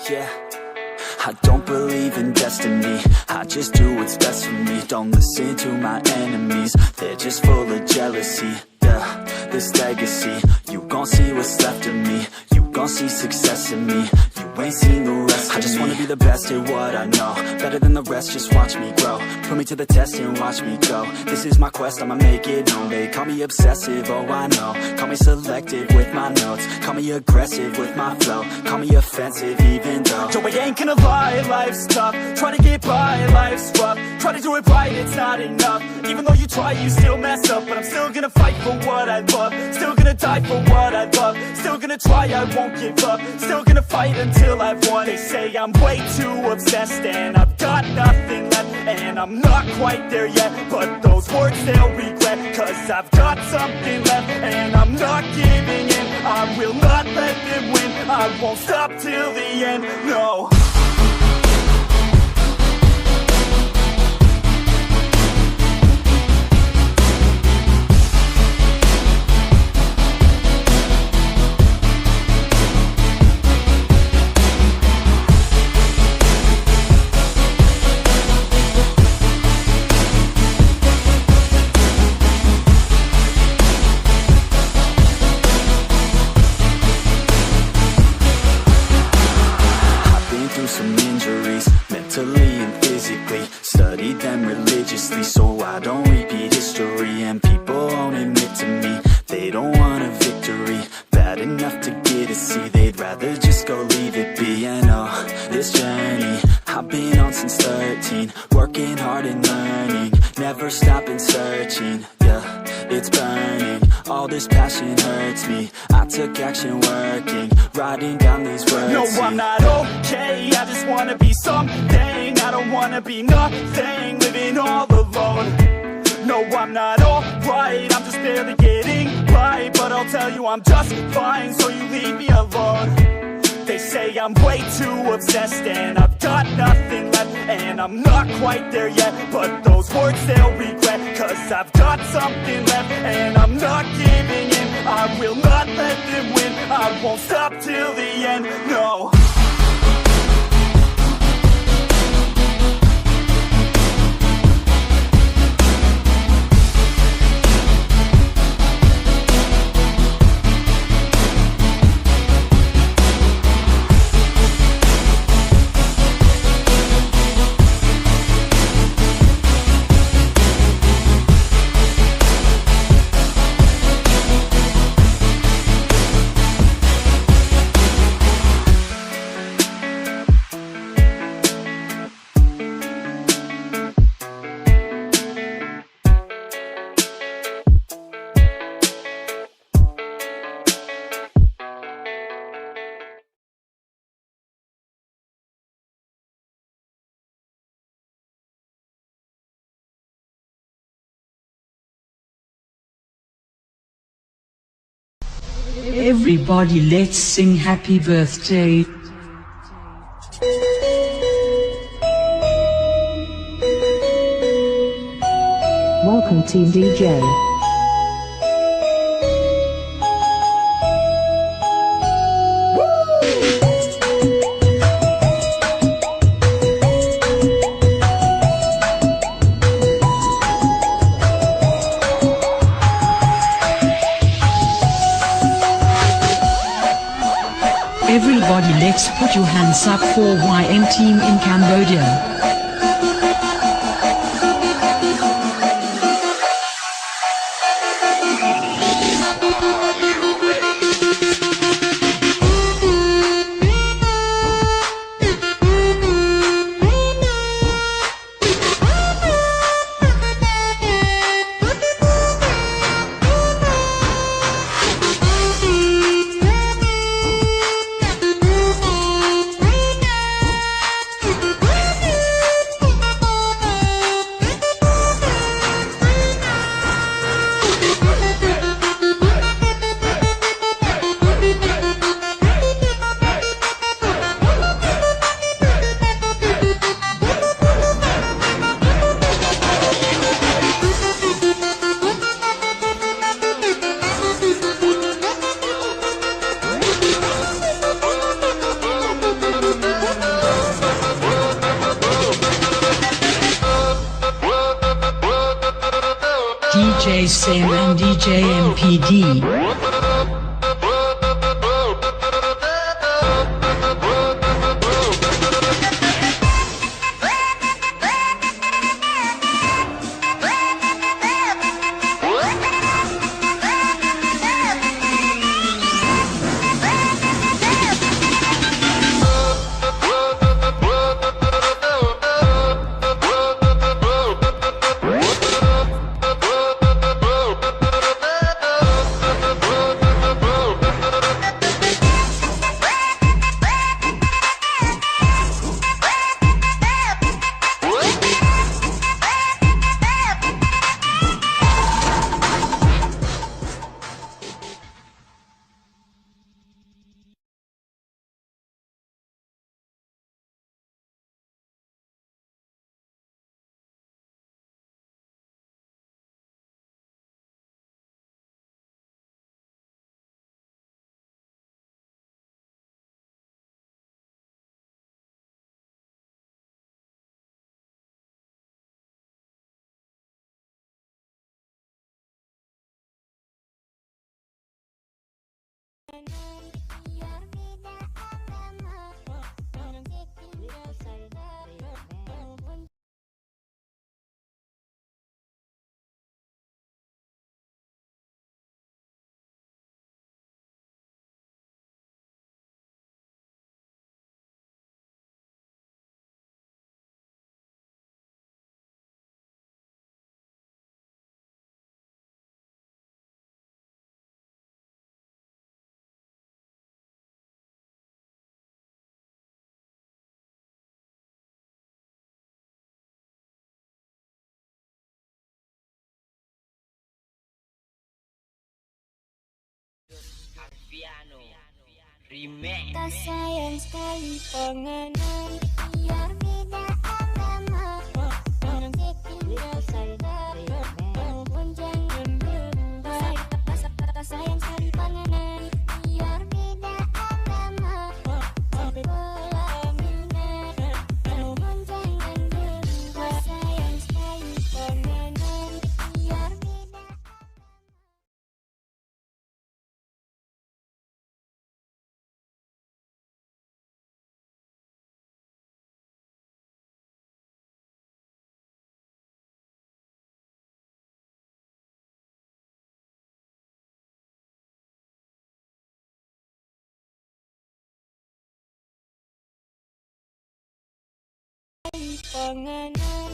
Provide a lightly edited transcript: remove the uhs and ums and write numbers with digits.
Yeah, I don't believe in destiny, I just do what's best for me. Don't listen to my enemies, they're just full of jealousy. Yeah, this legacy, you gon' see what's left of me. You gon' see success in me, you ain't seen the rest of me. I just wanna be the best at what I know, better than the rest, just watch me grow. Put me to the test and watch me go. This is my quest, I'ma make it known. They call me obsessive, oh I know. Call me selective with my notes, call me aggressive with my flow. Call me offensive even though Joe, I ain't gonna lie, life's tough. Try to get by, life's rough. Try to do it right, it's not enough. Even though you try, you still mess up. But I'm still gonna fight for what I love, still gonna die for what I love. Still gonna try, I won't give up. Still gonna fight until I've won. They say I'm way too obsessed and I've got nothing left, and I'm not quite there yet, but those words they'll regret. Cause I've got something left and I'm not giving in. I will not let them win, I won't stop till the end, no. Studied them religiously so I don't repeat history. And people won't admit to me they don't want a victory bad enough to get a C. They'd rather just go leave it be. And oh, this journey I've been on since 13, working hard and learning, never stopping searching. Yeah, it's burning, all this passion hurts me. I took action working, writing down these words. No, I'm not okay, I just wanna be something. I don't wanna be nothing, living all alone. No, I'm not alright, I'm just barely getting by. But I'll tell you I'm just fine, so you leave me alone. They say I'm way too obsessed and I've got nothing left, and I'm not quite there yet, but those words they'll regret. Cause I've got something left and I'm not giving in. I will not let them win, I won't stop till the end, no. Everybody, let's sing happy birthday. Welcome Team DJ. Everybody, let's put your hands up for YN team in Cambodia. DJ Sam and DJ MPD. Tak sayang sekali pengenal biar beda agama. Orang tinggal sadari pun jangan berubah. Tak sayang sekali pengenal biar beda agama. Sampai bola minat pun jangan berubah. Sayang sekali pengenal biar beda. Pengenal